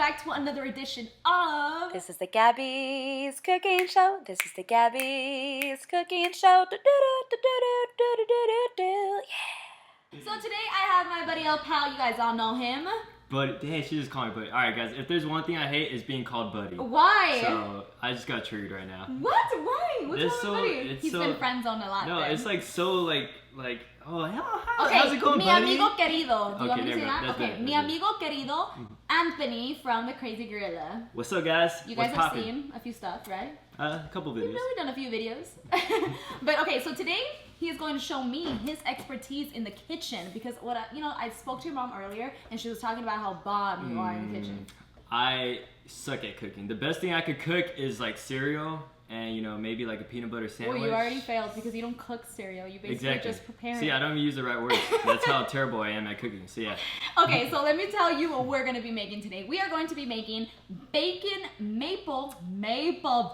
back to another edition of... This is the Gabby's Cooking Show. This is the Gabby's Cooking Show. Yeah. So today I have my buddy El Pal. You guys all know him. Buddy, hey, she just called me Buddy. Alright guys, if there's one thing I hate, it's being called Buddy. Why? So, I just got triggered right now. What? Why? What's wrong with Buddy? He's been friend zoned a lot. No, then. It's like so like, oh, hello, hi. Okay, How's it going, mi buddy? amigo querido. Do you want me to say there that? that's Okay, better, mi that's amigo querido, Anthony from TheCrazyGorilla. What's up, guys? You guys What's have poppin'? seen a few stuff, right? A couple videos. We've really done a few videos. But okay, so today he is going to show me his expertise in the kitchen because I spoke to your mom earlier and she was talking about how bomb you are in the kitchen. I suck at cooking. The best thing I could cook is like cereal and maybe like a peanut butter sandwich. Well, you already failed because you don't cook cereal. You basically just prepare See, it. I don't even use the right words. That's how terrible I am at cooking. So yeah. Okay, so let me tell you what we're going to be making today. We are going to be making maple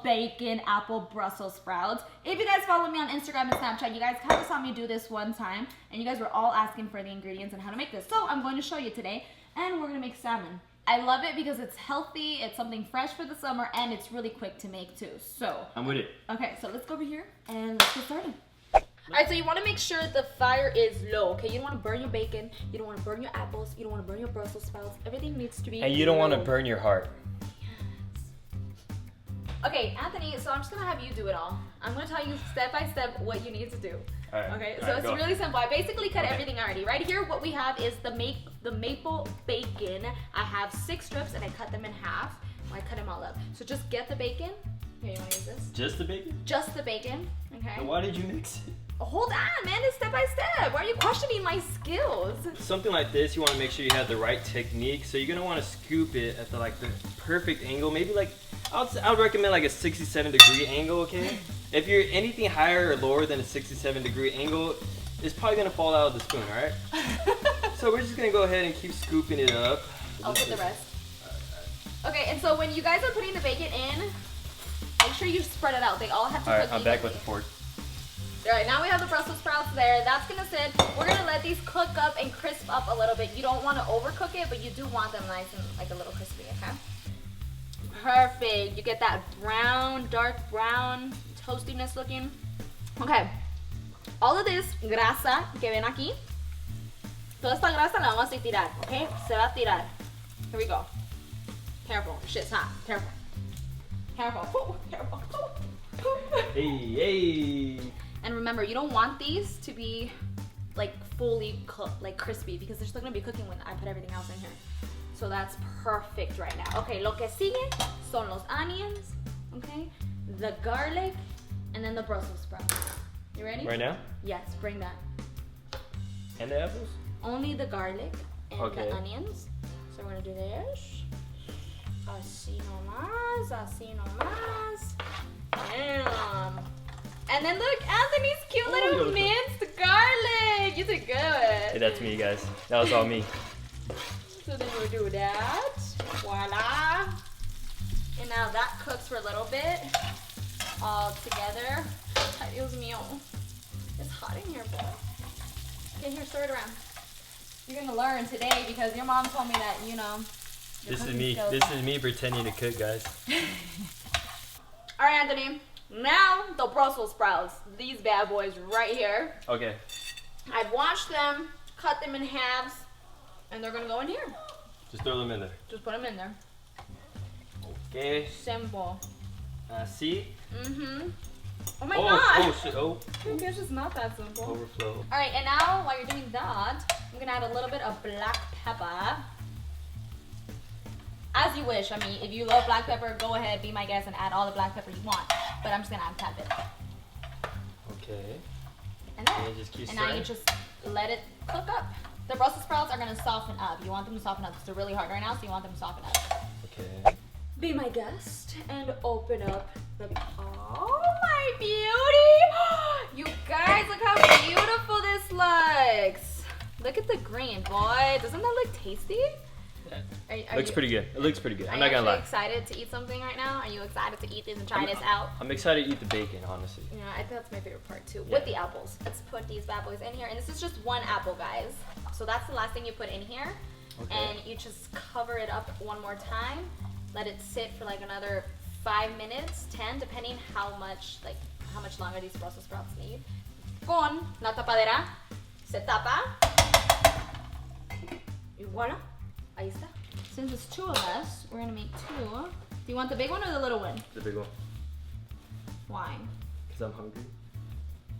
bacon apple Brussels sprouts. If you guys follow me on Instagram and Snapchat, you guys kind of saw me do this one time and you guys were all asking for the ingredients and how to make this. So I'm going to show you today and we're going to make salmon. I love it because it's healthy, it's something fresh for the summer, and it's really quick to make too. So I'm with it. Okay, so let's go over here and let's get started. Alright, so you want to make sure the fire is low, okay? You don't want to burn your bacon, you don't want to burn your apples, you don't want to burn your Brussels sprouts. Everything needs to be And you don't want to low. burn your heart. Okay, Anthony, so I'm just going to have you do it all. I'm going to tell you step by step what you need to do. All right. Okay, All so right, it's go. really simple. I basically cut everything already. Right here, what we have is the maple bacon. I have 6 strips and I cut them in half. I cut them all up. So just get the bacon. Here, you want to use this? Just the bacon? Just the bacon, okay? And why did you mix it? Hold on, man, it's step by step. Why are you questioning my skills? Something like this, you want to make sure you have the right technique. So you're gonna want to scoop it at the perfect angle. Maybe I would recommend like a 67-degree angle. Okay. If you're anything higher or lower than a 67-degree angle, it's probably gonna fall out of the spoon. All right. So we're just gonna go ahead and keep scooping it up. I'll put the rest. Okay, and so when you guys are putting the bacon in, make sure you spread it out. They all have to cook I'm back evenly. with the fork. Alright, now we have the Brussels sprouts there. That's gonna sit. We're gonna let these cook up and crisp up a little bit. You don't want to overcook it, but you do want them nice and like a little crispy, okay? Perfect. You get that brown, dark brown, toastiness looking. Okay. All of this grasa que ven aquí, toda esta grasa la vamos a tirar, okay? Se va a tirar. Here we go. Careful. Shit's hot. Careful. Careful. Ooh, careful. Ooh, ooh. Hey. And remember, you don't want these to be like fully cooked, like crispy, because they're still gonna be cooking when I put everything else in here. So that's perfect right now. Okay, lo que sigue son los onions, okay, the garlic, and then the Brussels sprouts. You ready? Right now? Yes, bring that. And the apples? Only the garlic and Okay. the onions. So we're gonna do this. Así nomás, así nomás. Damn. And then look, Anthony's cute little minced garlic. You did good. Hey, that's me, guys. That was all me. So then we'll do that. Voila. And now that cooks for a little bit. All together. Ay, Dios mío. It's hot in here, boy. Okay, here, stir it around. You're gonna learn today because your mom told me that, This is me. This is me pretending to cook, guys. All right, Anthony. Now the Brussels sprouts. These bad boys right here. Okay. I've washed them, cut them in halves, and they're gonna go in here. Just throw them in there. Just put them in there. Okay. Simple. See? Mm-hmm. Oh my Oh, god! oh shit! Oh. I guess it's not that simple. Overflow. All right, and now while you're doing that, I'm gonna add a little bit of black pepper. As you wish. I mean, if you love black pepper, go ahead, be my guest, and add all the black pepper you want. But I'm just gonna add a tad bit. Okay. And then, And just keep and now you stirring? just let it cook up. The Brussels sprouts are gonna soften up. You want them to soften up. They're really hard right now, so you want them to soften up. Okay. Be my guest and open up the Oh my beauty! You guys, look how beautiful this looks. Look at the green, boy. Doesn't that look tasty? Looks pretty good. It looks pretty good. I'm Are not you gonna lie. excited to eat something right now? Are you excited to eat this and try this out? I'm excited to eat the bacon, honestly. Yeah, I think that's my favorite part too. Yeah. With the apples. Let's put these bad boys in here. And this is just one apple, guys. So that's the last thing you put in here. Okay. And you just cover it up one more time. Let it sit for like another 5 minutes, 10, depending how much longer these Brussels sprouts need. Con la tapadera, se tapa. Y voila, ahí está. Since it's 2 of us, we're gonna make 2. Do you want the big one or the little one? The big one. Why? Because I'm hungry.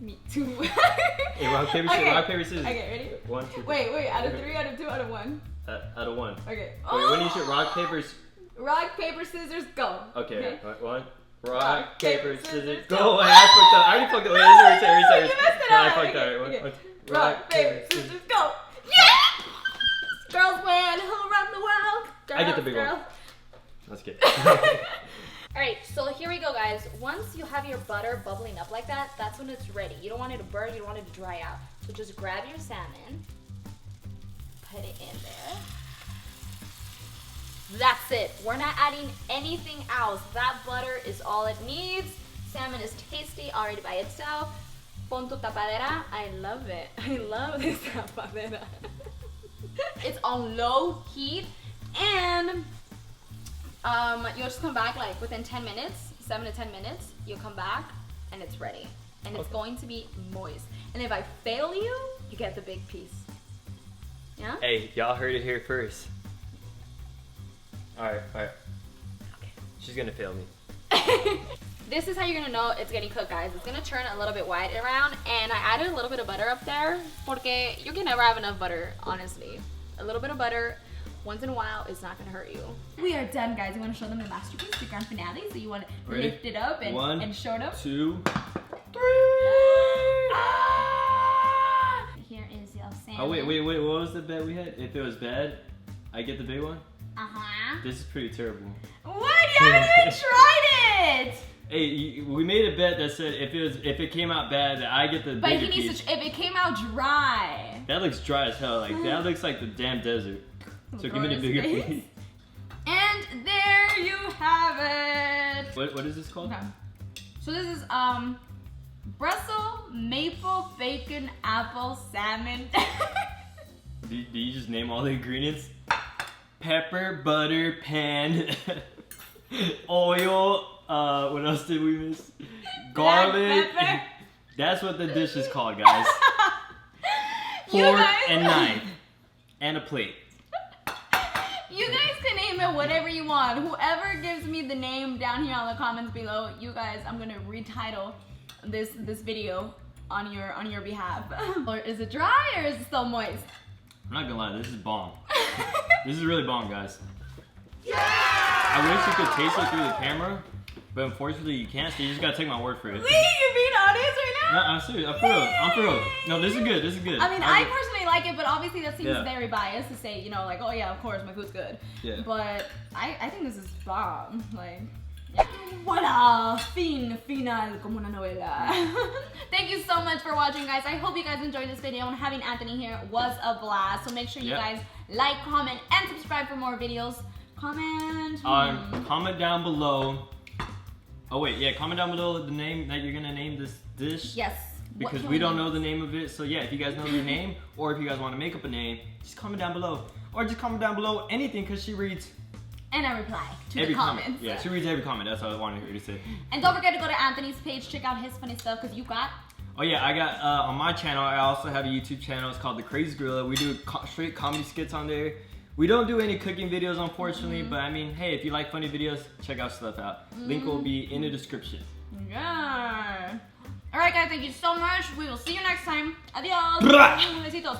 Me too. Hey, rock, paper, scissors. Okay. Rock, paper, scissors. Okay, ready? 1, 2, 3. Wait, out of 3, out of 2, out of 1? Out of 1. Okay. Wait, when you shoot rock, paper... Rock, paper, scissors, go. Okay. 1. Rock, paper, paper, scissors, scissors, go. go! I fucked up. I already fucked up. Wait, reset. You messed it No, up. I fucked Okay, up. okay. One. Rock, paper, scissors, go. Yeah! Girls win, who run the world? Girls, I get the big one. girls. Let's get. Alright, so here we go, guys. Once you have your butter bubbling up like that, that's when it's ready. You don't want it to burn, you don't want it to dry out. So just grab your salmon, put it in there. That's it. We're not adding anything else. That butter is all it needs. Salmon is tasty already by itself. Pon tu tapadera. I love it. I love this tapadera. It's on low heat, and you'll just come back like within 10 minutes, 7 to 10 minutes. You'll come back and it's ready, and it's going to be moist. And if I fail you, you get the big piece. Yeah. Hey, y'all heard it here first. All right. Okay. She's gonna fail me. This is how you're gonna know it's getting cooked, guys. It's gonna turn a little bit white around, and I added a little bit of butter up there porque you can never have enough butter, honestly. A little bit of butter once in a while is not gonna hurt you. We are done, guys. You wanna show them the masterpiece, the grand finale? So you wanna lift it up and, 1, show them? 2, 3. Ah! Here is your salmon. Oh wait. What was the bet we had? If it was bad, I get the big one. This is pretty terrible. What? You haven't even tried it! Hey, we made a bet that said if it came out bad, that I get the But bigger he needs piece. to, if it came out dry. That looks dry as hell. Like that looks like the damn desert. So give me the bigger piece. And there you have it. What is this called? Okay. So this is Brussel maple bacon apple salmon. Do you just name all the ingredients? Pepper, butter, pan, oil. What else did we miss? Garlic. pepper. That's what the dish is called, guys. Fork and knife and a plate. You guys can name it whatever you want. Whoever gives me the name down here on the comments below, you guys, I'm gonna retitle this video on your behalf. Or is it dry or is it still moist? I'm not gonna lie, this is bomb. This is really bomb, guys. I wish you could taste it through the camera, but unfortunately you can't, so you just gotta take my word for it. Lee, you're being honest right now? No, I'm serious. I'm for real. No, this is good. This is good. I mean, I personally like it, but obviously that seems Yeah. very biased to say, you know, like, oh yeah, of course, my food's good. Yeah. But I think this is bomb. Like, yeah. Voila! Final como una novela. Thank you so much for watching, guys. I hope you guys enjoyed this video, and having Anthony here was a blast. So make sure you guys like, comment, and subscribe for more videos. Comment. Comment down below. Oh wait, yeah, comment down below the name that you're gonna name this dish. Yes. Because we don't know the name of it, so yeah, if you guys know the name, or if you guys want to make up a name, just comment down below. Or just comment down below anything, because she reads and I reply to every the comments. comment. Yeah, she reads every comment. That's all I wanted her to say. And don't forget to go to Anthony's page, check out his funny stuff, because you got... Oh yeah, I got, on my channel, I also have a YouTube channel. It's called TheCrazyGorilla. We do straight comedy skits on there. We don't do any cooking videos, unfortunately, but I mean, hey, if you like funny videos, check our stuff out. Link will be in the description. Yeah. Alright guys, thank you so much. We will see you next time. Adios. Blah. Besitos.